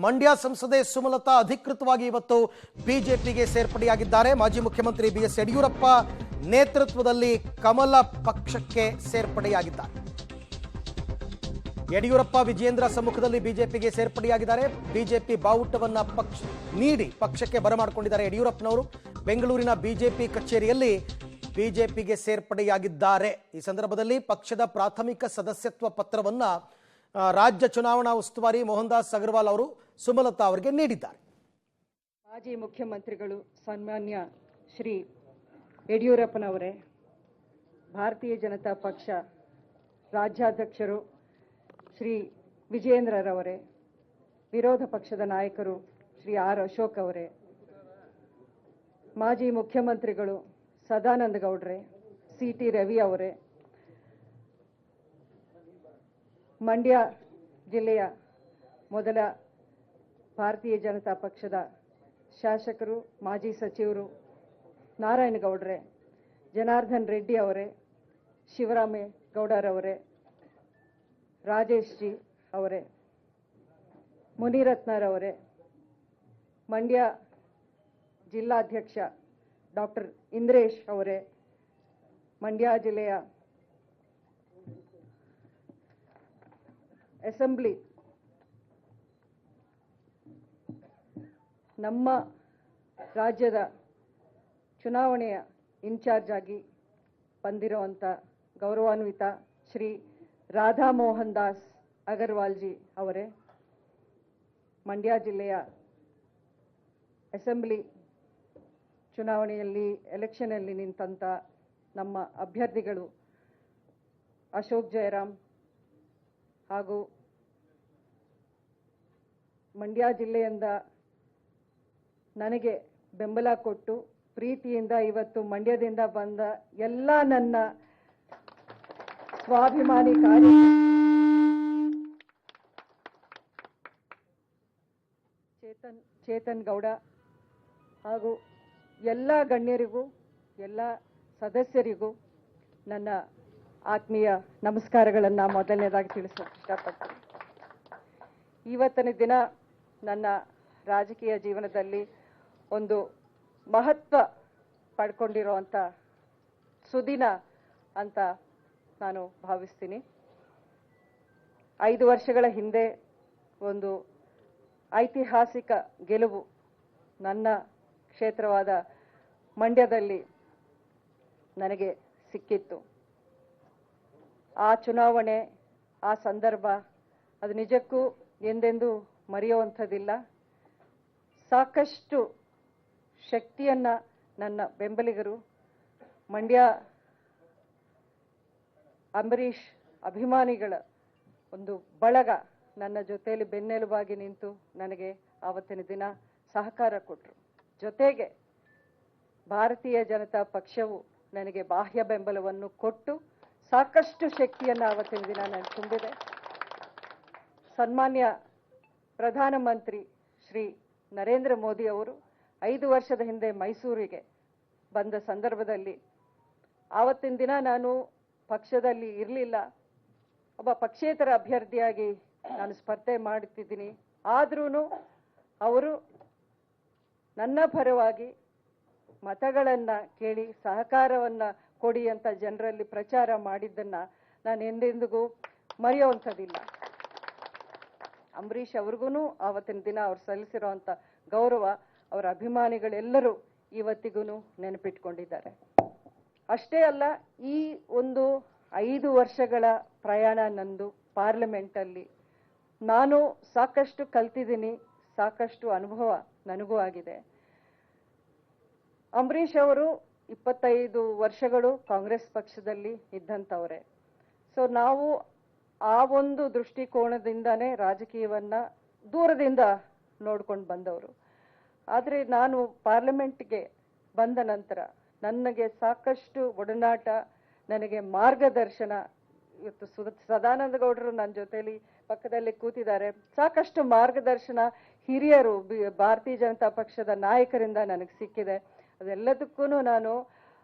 ಮಂಡ್ಯ ಸಂಸದೆ ಸುಮಲತಾ ಅಧಿಕೃತವಾಗಿ ಇವತ್ತು ಬಿಜೆಪಿಗೆ ಸೇರ್ಪಡೆಯಾಗಿದ್ದಾರೆ. ಮಾಜಿ ಮುಖ್ಯಮಂತ್ರಿ ಬಿಎಸ್ ಯಡಿಯೂರಪ್ಪ ನೇತೃತ್ವದಲ್ಲಿ ಕಮಲ ಪಕ್ಷಕ್ಕೆ ಸೇರ್ಪಡೆಯಾಗಿದ್ದಾರೆ. ಯಡಿಯೂರಪ್ಪ ವಿಜಯೇಂದ್ರ ಸಮ್ಮುಖದಲ್ಲಿ ಬಿಜೆಪಿಗೆ ಸೇರ್ಪಡೆಯಾಗಿದ್ದಾರೆ. ಬಿಜೆಪಿ ಬಾವುಟವನ್ನ ನೀಡಿ ಪಕ್ಷಕ್ಕೆ ಬರಮಾಡಿಕೊಂಡಿದ್ದಾರೆ ಯಡಿಯೂರಪ್ಪನವರು. ಬೆಂಗಳೂರಿನ ಬಿಜೆಪಿ ಕಚೇರಿಯಲ್ಲಿ ಬಿಜೆಪಿಗೆ ಸೇರ್ಪಡೆಯಾಗಿದ್ದಾರೆ. ಈ ಸಂದರ್ಭದಲ್ಲಿ ಪಕ್ಷದ ಪ್ರಾಥಮಿಕ ಸದಸ್ಯತ್ವ ಪತ್ರವನ್ನ ರಾಜ್ಯ ಚುನಾವಣಾ ಉಸ್ತುವಾರಿ ಮೋಹನ್ ದಾಸ್ ಅಗರ್ವಾಲ್ ಅವರು ಸುಮಲತಾ ಅವರಿಗೆ ನೀಡಿದ್ದಾರೆ. ಮಾಜಿ ಮುಖ್ಯಮಂತ್ರಿಗಳು ಸನ್ಮಾನ್ಯ ಶ್ರೀ ಯಡಿಯೂರಪ್ಪನವರೇ, ಭಾರತೀಯ ಜನತಾ ಪಕ್ಷ ರಾಜ್ಯಾಧ್ಯಕ್ಷರು ಶ್ರೀ ವಿಜಯೇಂದ್ರರವರೇ, ವಿರೋಧ ಪಕ್ಷದ ನಾಯಕರು ಶ್ರೀ ಆರ್ ಅಶೋಕ್ ಅವರೇ, ಮಾಜಿ ಮುಖ್ಯಮಂತ್ರಿಗಳು ಸದಾನಂದ ಗೌಡ್ರೆ, ಸಿ.ಟಿ. ರವಿ ಅವರೇ, ಮಂಡ್ಯ ಜಿಲ್ಲೆಯ ಮೊದಲ ಭಾರತೀಯ ಜನತಾ ಪಕ್ಷದ ಶಾಸಕರು, ಮಾಜಿ ಸಚಿವರು ಜನಾರ್ದನ್ ರೆಡ್ಡಿ ಅವರೇ, ಶಿವರಾಮೇಗೌಡರವರೇ, ರಾಜೇಶ್ ಜಿ ಅವರೇ, ಮುನಿರತ್ನರವರೇ, ಮಂಡ್ಯ ಜಿಲ್ಲಾಧ್ಯಕ್ಷ ಡಾಕ್ಟರ್ ಇಂದ್ರೇಶ್ ಅವರೇ, ಮಂಡ್ಯ ಜಿಲ್ಲೆಯ ಅಸೆಂಬ್ಲಿ ನಮ್ಮ ರಾಜ್ಯದ ಚುನಾವಣೆಯ ಇನ್ಚಾರ್ಜ್ ಆಗಿ ಬಂದಿರುವಂಥ ಗೌರವಾನ್ವಿತ ಶ್ರೀ ರಾಧಾ ಮೋಹನ್ ದಾಸ್ ಅಗರ್ವಾಲ್ ಜಿ ಅವರೇ, ಮಂಡ್ಯ ಜಿಲ್ಲೆಯ ಅಸೆಂಬ್ಲಿ ಚುನಾವಣೆಯಲ್ಲಿ ಎಲೆಕ್ಷನಲ್ಲಿ ನಿಂತಂಥ ನಮ್ಮ ಅಭ್ಯರ್ಥಿಗಳು ಅಶೋಕ್ ಜಯರಾಮ್ ಹಾಗೂ ಮಂಡ್ಯ ಜಿಲ್ಲೆಯಿಂದ ನನಗೆ ಬೆಂಬಲ ಕೊಟ್ಟು ಪ್ರೀತಿಯಿಂದ ಇವತ್ತು ಮಂಡ್ಯದಿಂದ ಬಂದ ಎಲ್ಲ ನನ್ನ ಸ್ವಾಭಿಮಾನಿ ಚೇತನ್ ಗೌಡ ಹಾಗೂ ಎಲ್ಲ ಗಣ್ಯರಿಗೂ ಎಲ್ಲ ಸದಸ್ಯರಿಗೂ ನನ್ನ ಆತ್ಮೀಯ ನಮಸ್ಕಾರಗಳನ್ನು ಮೊದಲನೇದಾಗಿ ತಿಳಿಸೋಕೆ ಇಷ್ಟಪಡ್ತೀನಿ. ಇವತ್ತಿನ ದಿನ ನನ್ನ ರಾಜಕೀಯ ಜೀವನದಲ್ಲಿ ಒಂದು ಮಹತ್ವ ಪಡ್ಕೊಂಡಿರುವಂಥ ಸುದಿನ ಅಂತ ನಾನು ಭಾವಿಸ್ತೀನಿ. 5 ವರ್ಷಗಳ ಹಿಂದೆ ಒಂದು ಐತಿಹಾಸಿಕ ಗೆಲುವು ನನ್ನ ಕ್ಷೇತ್ರವಾದ ಮಂಡ್ಯದಲ್ಲಿ ನನಗೆ ಸಿಕ್ಕಿತ್ತು. ಆ ಚುನಾವಣೆ, ಆ ಸಂದರ್ಭ ಅದು ನಿಜಕ್ಕೂ ಎಂದೆಂದೂ ಮರೆಯುವಂಥದ್ದಿಲ್ಲ. ಸಾಕಷ್ಟು ಶಕ್ತಿಯನ್ನ ನನ್ನ ಬೆಂಬಲಿಗರು, ಮಂಡ್ಯ ಅಂಬರೀಷ್ ಅಭಿಮಾನಿಗಳ ಒಂದು ಬಳಗ ನನ್ನ ಜೊತೆಯಲ್ಲಿ ಬೆನ್ನೆಲುಬಾಗಿ ನಿಂತು ನನಗೆ ಆವತ್ತಿನ ದಿನ ಸಹಕಾರ ಕೊಟ್ಟರು. ಜೊತೆಗೆ ಭಾರತೀಯ ಜನತಾ ಪಕ್ಷವು ನನಗೆ ಬಾಹ್ಯ ಬೆಂಬಲವನ್ನು ಕೊಟ್ಟು ಸಾಕಷ್ಟು ಶಕ್ತಿಯನ್ನು ಆವತ್ತಿನ ದಿನ ನಾನು ತುಂಬಿದೆ. ಸನ್ಮಾನ್ಯ ಪ್ರಧಾನಮಂತ್ರಿ ಶ್ರೀ ನರೇಂದ್ರ ಮೋದಿ ಅವರು 5 ವರ್ಷದ ಹಿಂದೆ ಮೈಸೂರಿಗೆ ಬಂದ ಸಂದರ್ಭದಲ್ಲಿ ಆವತ್ತಿನ ದಿನ ನಾನು ಪಕ್ಷದಲ್ಲಿ ಇರಲಿಲ್ಲ, ಒಬ್ಬ ಪಕ್ಷೇತರ ಅಭ್ಯರ್ಥಿಯಾಗಿ ನಾನು ಸ್ಪರ್ಧೆ ಮಾಡುತ್ತಿದ್ದೀನಿ. ಆದ್ರೂ ಅವರು ನನ್ನ ಪರವಾಗಿ ಮತಗಳನ್ನು ಕೇಳಿ ಸಹಕಾರವನ್ನು ಕೊಡಿ ಅಂತ ಜನರಲ್ಲಿ ಪ್ರಚಾರ ಮಾಡಿದ್ದನ್ನು ನಾನು ಎಂದೆಂದಿಗೂ ಮರೆಯುವಂಥದ್ದಿಲ್ಲ. ಅಂಬರೀಷ್ ಅವ್ರಿಗೂ ಆವತ್ತಿನ ದಿನ ಅವ್ರು ಸಲ್ಲಿಸಿರುವಂಥ ಗೌರವ ಅವರ ಅಭಿಮಾನಿಗಳೆಲ್ಲರೂ ಇವತ್ತಿಗೂ ನೆನಪಿಟ್ಕೊಂಡಿದ್ದಾರೆ. ಅಷ್ಟೇ ಅಲ್ಲ, ಈ ಒಂದು 5 ವರ್ಷಗಳ ಪ್ರಯಾಣ ನಂದು ಪಾರ್ಲಿಮೆಂಟಲ್ಲಿ ನಾನು ಸಾಕಷ್ಟು ಕಲ್ತಿದ್ದೀನಿ, ಸಾಕಷ್ಟು ಅನುಭವ ನನಗೂ ಆಗಿದೆ. ಅಂಬರೀಷ್ ಅವರು 25 ವರ್ಷಗಳು ಕಾಂಗ್ರೆಸ್ ಪಕ್ಷದಲ್ಲಿ ಇದ್ದಂಥವ್ರೆ. ಸೊ ನಾವು ಆ ಒಂದು ದೃಷ್ಟಿಕೋನದಿಂದಾನೇ ರಾಜಕೀಯವನ್ನ ದೂರದಿಂದ ನೋಡ್ಕೊಂಡು ಬಂದವರು. ಆದರೆ ನಾನು ಪಾರ್ಲಿಮೆಂಟ್ಗೆ ಬಂದ ನಂತರ ನನಗೆ ಸಾಕಷ್ಟು ಒಡನಾಟ, ನನಗೆ ಮಾರ್ಗದರ್ಶನ, ಇವತ್ತು ಸದಾನಂದ ಗೌಡರು ನನ್ನ ಜೊತೆಲಿ ಪಕ್ಕದಲ್ಲಿ ಕೂತಿದ್ದಾರೆ, ಸಾಕಷ್ಟು ಮಾರ್ಗದರ್ಶನ ಹಿರಿಯರು ಭಾರತೀಯ ಜನತಾ ಪಕ್ಷದ ನಾಯಕರಿಂದ ನನಗೆ ಸಿಕ್ಕಿದೆ. ಅದೆಲ್ಲದಕ್ಕೂ ನಾನು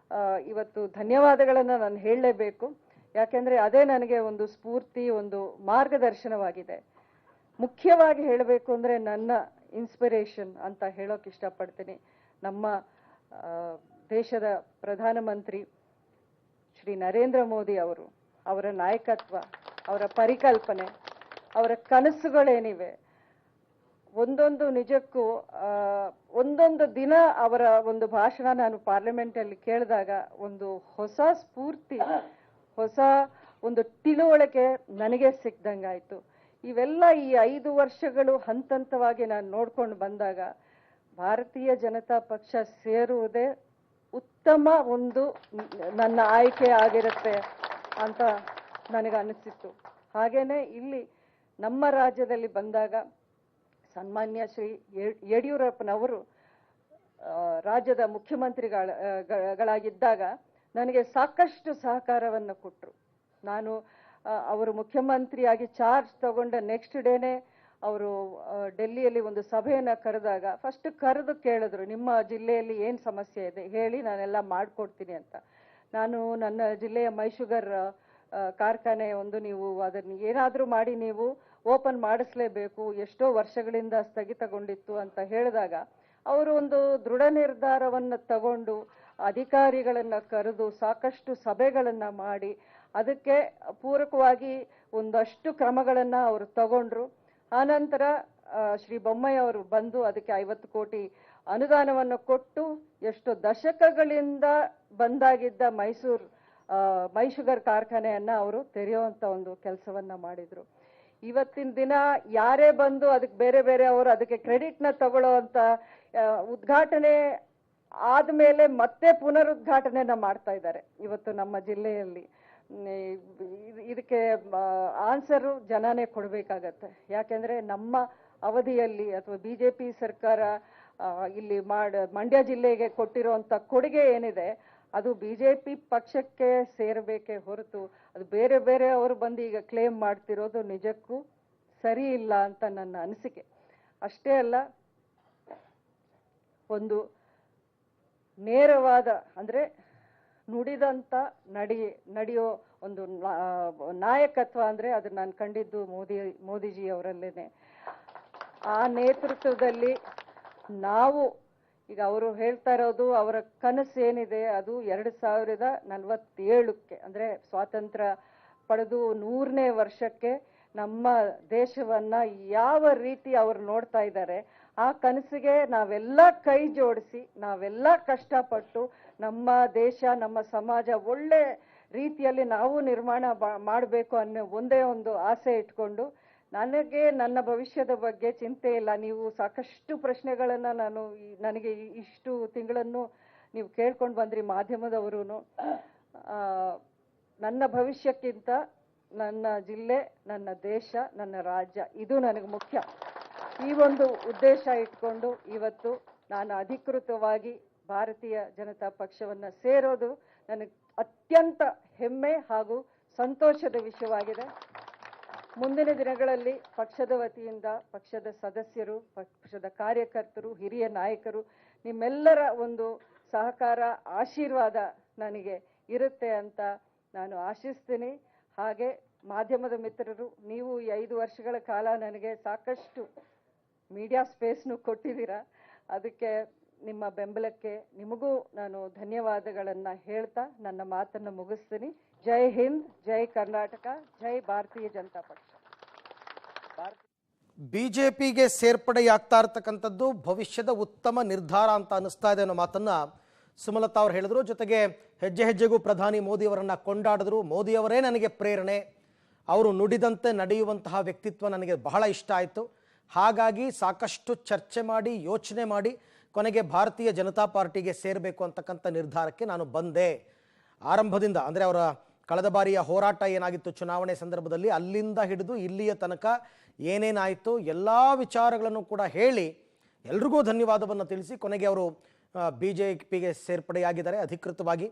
ಇವತ್ತು ಧನ್ಯವಾದಗಳನ್ನು ನಾನು ಹೇಳಲೇಬೇಕು. ಯಾಕೆಂದರೆ ಅದೇ ನನಗೆ ಒಂದು ಸ್ಫೂರ್ತಿ, ಒಂದು ಮಾರ್ಗದರ್ಶನವಾಗಿದೆ. ಮುಖ್ಯವಾಗಿ ಹೇಳಬೇಕು ಅಂದರೆ ನನ್ನ ಇನ್ಸ್ಪಿರೇಷನ್ ಅಂತ ಹೇಳೋಕೆ ಇಷ್ಟಪಡ್ತೀನಿ. ನಮ್ಮ ದೇಶದ ಪ್ರಧಾನಮಂತ್ರಿ ಶ್ರೀ ನರೇಂದ್ರ ಮೋದಿ ಅವರು, ಅವರ ನಾಯಕತ್ವ, ಅವರ ಪರಿಕಲ್ಪನೆ, ಅವರ ಕನಸುಗಳೇನಿವೆ, ಒಂದೊಂದು ನಿಜಕ್ಕೂ ಒಂದೊಂದು ದಿನ ಅವರ ಒಂದು ಭಾಷಣ ನಾನು ಪಾರ್ಲಿಮೆಂಟಲ್ಲಿ ಕೇಳಿದಾಗ ಒಂದು ಹೊಸ ಸ್ಫೂರ್ತಿ, ಹೊಸ ಒಂದು ತಿಳುವಳಿಕೆ ನನಗೆ ಸಿಕ್ದಂಗಾಯ್ತು. ಇವೆಲ್ಲ ಈ 5 ವರ್ಷಗಳು ಹಂತವಾಗಿ ನಾನು ನೋಡ್ಕೊಂಡು ಬಂದಾಗ ಭಾರತೀಯ ಜನತಾ ಪಕ್ಷ ಸೇರುವುದೇ ಉತ್ತಮ ಒಂದು ನನ್ನ ಆಯ್ಕೆ ಆಗಿರುತ್ತೆ ಅಂತ ನನಗೆ ಅನಿಸಿತ್ತು. ಹಾಗೇನೆ ಇಲ್ಲಿ ನಮ್ಮ ರಾಜ್ಯದಲ್ಲಿ ಬಂದಾಗ ಸನ್ಮಾನ್ಯ ಶ್ರೀ ಯಡಿಯೂರಪ್ಪನವರು ರಾಜ್ಯದ ಮುಖ್ಯಮಂತ್ರಿಗಳಾಗಿದ್ದಾಗ ನನಗೆ ಸಾಕಷ್ಟು ಸಹಕಾರವನ್ನು ಕೊಟ್ಟರು. ನಾನು ಅವರು ಮುಖ್ಯಮಂತ್ರಿಯಾಗಿ ಚಾರ್ಜ್ ತಗೊಂಡ ನೆಕ್ಸ್ಟ್ ಡೇನೆ ಅವರು ಡೆಲ್ಲಿಯಲ್ಲಿ ಒಂದು ಸಭೆಯನ್ನು ಕರೆದಾಗ ಫಸ್ಟ್ ಕರೆದು ಕೇಳಿದ್ರು, ನಿಮ್ಮ ಜಿಲ್ಲೆಯಲ್ಲಿ ಏನು ಸಮಸ್ಯೆ ಇದೆ ಹೇಳಿ, ನಾನೆಲ್ಲ ಮಾಡಿಕೊಡ್ತೀನಿ ಅಂತ. ನಾನು ನನ್ನ ಜಿಲ್ಲೆಯ ಮೈಶುಗರ್ ಕಾರ್ಖಾನೆ ಒಂದು, ನೀವು ಅದನ್ನು ಏನಾದರೂ ಮಾಡಿ ನೀವು ಓಪನ್ ಮಾಡಿಸ್ಲೇಬೇಕು, ಎಷ್ಟೋ ವರ್ಷಗಳಿಂದ ಸ್ಥಗಿತಗೊಂಡಿತ್ತು ಅಂತ ಹೇಳಿದಾಗ ಅವರು ಒಂದು ದೃಢ ನಿರ್ಧಾರವನ್ನು ತಗೊಂಡು ಅಧಿಕಾರಿಗಳನ್ನು ಕರೆದು ಸಾಕಷ್ಟು ಸಭೆಗಳನ್ನು ಮಾಡಿ ಅದಕ್ಕೆ ಪೂರಕವಾಗಿ ಒಂದಷ್ಟು ಕ್ರಮಗಳನ್ನು ಅವರು ತಗೊಂಡ್ರು. ಆನಂತರ ಶ್ರೀ ಬೊಮ್ಮಾಯಿ ಅವರು ಬಂದು ಅದಕ್ಕೆ 50 ಕೋಟಿ ಅನುದಾನವನ್ನು ಕೊಟ್ಟು ಎಷ್ಟು ದಶಕಗಳಿಂದ ಬಂದಾಗಿದ್ದ ಮೈಶುಗರ್ ಕಾರ್ಖಾನೆಯನ್ನ ಅವರು ತೆರೆಯುವಂತ ಒಂದು ಕೆಲಸವನ್ನ ಮಾಡಿದ್ರು. ಇವತ್ತಿನ ದಿನ ಯಾರೇ ಬಂದು ಅದಕ್ಕೆ ಬೇರೆ ಬೇರೆ ಅವರು ಅದಕ್ಕೆ ಕ್ರೆಡಿಟ್ನ ತಗೊಳ್ಳೋವಂತ ಉದ್ಘಾಟನೆ ಆದ್ಮೇಲೆ ಮತ್ತೆ ಪುನರುದ್ಘಾಟನೆನ ಮಾಡ್ತಾ ಇದ್ದಾರೆ ಇವತ್ತು ನಮ್ಮ ಜಿಲ್ಲೆಯಲ್ಲಿ. ಇದಕ್ಕೆ ಆನ್ಸರು ಜನನೇ ಕೊಡಬೇಕಾಗತ್ತೆ. ಯಾಕೆಂದ್ರೆ ನಮ್ಮ ಅವಧಿಯಲ್ಲಿ ಅಥವಾ ಬಿಜೆಪಿ ಸರ್ಕಾರ ಇಲ್ಲಿ ಮಂಡ್ಯ ಜಿಲ್ಲೆಗೆ ಕೊಟ್ಟಿರುವಂತ ಕೊಡುಗೆ ಏನಿದೆ ಅದು ಬಿಜೆಪಿ ಪಕ್ಷಕ್ಕೆ ಸೇರಬೇಕೇ ಹೊರತು ಅದು ಬೇರೆ ಬೇರೆ ಅವರು ಬಂದು ಈಗ ಕ್ಲೇಮ್ ಮಾಡ್ತಿರೋದು ನಿಜಕ್ಕೂ ಸರಿ ಇಲ್ಲ ಅಂತ ನನ್ನ ಅನಿಸಿಕೆ. ಅಷ್ಟೇ ಅಲ್ಲ, ಒಂದು ನೇರವಾದ ಅಂದ್ರೆ ನುಡಿದಂತ ನಡೆಯೋ ಒಂದು ನಾಯಕತ್ವ ಅಂದ್ರೆ ಅದು ನಾನು ಕಂಡಿದ್ದು ಮೋದಿಜಿ ಅವರಲ್ಲೇನೆ. ಆ ನೇತೃತ್ವದಲ್ಲಿ ನಾವು ಈಗ ಅವರು ಹೇಳ್ತಾ ಇರೋದು ಅವರ ಕನಸು ಏನಿದೆ ಅದು 2047ಕ್ಕೆ ಅಂದ್ರೆ ಸ್ವಾತಂತ್ರ್ಯ ಪಡೆದು 100ನೇ ವರ್ಷಕ್ಕೆ ನಮ್ಮ ದೇಶವನ್ನ ಯಾವ ರೀತಿ ಅವರು ನೋಡ್ತಾ ಇದ್ದಾರೆ, ಆ ಕನಸಿಗೆ ನಾವೆಲ್ಲ ಕೈ ಜೋಡಿಸಿ ನಾವೆಲ್ಲ ಕಷ್ಟಪಟ್ಟು ನಮ್ಮ ದೇಶ ನಮ್ಮ ಸಮಾಜ ಒಳ್ಳೆ ರೀತಿಯಲ್ಲಿ ನಾವು ನಿರ್ಮಾಣ ಮಾಡಬೇಕು ಅನ್ನೋ ಒಂದೇ ಒಂದು ಆಸೆ ಇಟ್ಕೊಂಡು ನನಗೆ ನನ್ನ ಭವಿಷ್ಯದ ಬಗ್ಗೆ ಚಿಂತೆ ಇಲ್ಲ. ನೀವು ಸಾಕಷ್ಟು ಪ್ರಶ್ನೆಗಳನ್ನ ನನಗೆ ಇಷ್ಟು ತಿಂಗಳನ್ನು ನೀವು ಕೇಳ್ಕೊಂಡು ಬಂದ್ರಿ ಮಾಧ್ಯಮದವರು. ನನ್ನ ಭವಿಷ್ಯಕ್ಕಿಂತ ನನ್ನ ಜಿಲ್ಲೆ, ನನ್ನ ದೇಶ, ನನ್ನ ರಾಜ್ಯ ಇದು ನನಗೆ ಮುಖ್ಯ. ಈ ಒಂದು ಉದ್ದೇಶ ಇಟ್ಕೊಂಡು ಇವತ್ತು ನಾನು ಅಧಿಕೃತವಾಗಿ ಭಾರತೀಯ ಜನತಾ ಪಕ್ಷವನ್ನ ಸೇರೋದು ನನಗೆ ಅತ್ಯಂತ ಹೆಮ್ಮೆ ಹಾಗೂ ಸಂತೋಷದ ವಿಷಯವಾಗಿದೆ. ಮುಂದಿನ ದಿನಗಳಲ್ಲಿ ಪಕ್ಷದ ವತಿಯಿಂದ ಪಕ್ಷದ ಸದಸ್ಯರು, ಪಕ್ಷದ ಕಾರ್ಯಕರ್ತರು, ಹಿರಿಯ ನಾಯಕರು ನಿಮ್ಮೆಲ್ಲರ ಒಂದು ಸಹಕಾರ, ಆಶೀರ್ವಾದ ನನಗೆ ಇರುತ್ತೆ ಅಂತ ನಾನು ಆಶಿಸ್ತೀನಿ. ಹಾಗೆ ಮಾಧ್ಯಮದ ಮಿತ್ರರು, ನೀವು ಈ 5 ವರ್ಷಗಳ ಕಾಲ ನನಗೆ ಸಾಕಷ್ಟು ಮೀಡಿಯಾ ಸ್ಪೇಸ್ನು ಕೊಟ್ಟಿದ್ದೀರಾ. ಅದಕ್ಕೆ ನಿಮ್ಮ ಬೆಂಬಲಕ್ಕೆ ನಿಮಗೂ ನಾನು ಧನ್ಯವಾದಗಳನ್ನು ಹೇಳ್ತಾ ನನ್ನ ಮಾತನ್ನು ಮುಗಿಸ್ತೀನಿ. ಜೈ ಹಿಂದ್, ಜೈ ಕರ್ನಾಟಕ, ಜೈ ಭಾರತೀಯ ಜನತಾ ಪಕ್ಷ. ಬಿಜೆಪಿಗೆ ಸೇರ್ಪಡೆಯಾಗ್ತಾ ಇರ್ತಕ್ಕಂಥದ್ದು ಭವಿಷ್ಯದ ಉತ್ತಮ ನಿರ್ಧಾರ ಅಂತ ಅನಿಸ್ತಾ ಇದೆ ಅನ್ನೋ ಮಾತನ್ನ ಸುಮಲತಾ ಅವರು ಹೇಳಿದ್ರು. ಜೊತೆಗೆ ಹೆಜ್ಜೆ ಹೆಜ್ಜೆಗೂ ಪ್ರಧಾನಿ ಮೋದಿಯವರನ್ನ ಕೊಂಡಾಡಿದ್ರು. ಮೋದಿಯವರೇ ನನಗೆ ಪ್ರೇರಣೆ, ಅವರು ನುಡಿದಂತೆ ನಡೆಯುವಂತಹ ವ್ಯಕ್ತಿತ್ವ ನನಗೆ ಬಹಳ ಇಷ್ಟ ಆಯಿತು. ಹಾಗಾಗಿ ಸಾಕಷ್ಟು ಚರ್ಚೆ ಮಾಡಿ ಯೋಚನೆ ಮಾಡಿ ಕೊನೆಗೆ ಭಾರತೀಯ ಜನತಾ ಪಾರ್ಟಿಗೆ ಸೇರಬೇಕು ಅಂತಕ್ಕಂಥ ನಿರ್ಧಾರಕ್ಕೆ ನಾನು ಬಂದೆ. ಆರಂಭದಿಂದ ಅಂದರೆ ಅವರ ಕಳೆದ ಬಾರಿಯ ಹೋರಾಟ ಏನಾಗಿತ್ತು ಚುನಾವಣೆ ಸಂದರ್ಭದಲ್ಲಿ, ಅಲ್ಲಿಂದ ಹಿಡಿದು ಇಲ್ಲಿಯ ತನಕ ಏನೇನಾಯಿತು ಎಲ್ಲ ವಿಚಾರಗಳನ್ನು ಕೂಡ ಹೇಳಿ ಎಲ್ರಿಗೂ ಧನ್ಯವಾದವನ್ನು ತಿಳಿಸಿ ಕೊನೆಗೆ ಅವರು BJPಗೆ ಸೇರ್ಪಡೆಯಾಗಿದ್ದಾರೆ ಅಧಿಕೃತವಾಗಿ.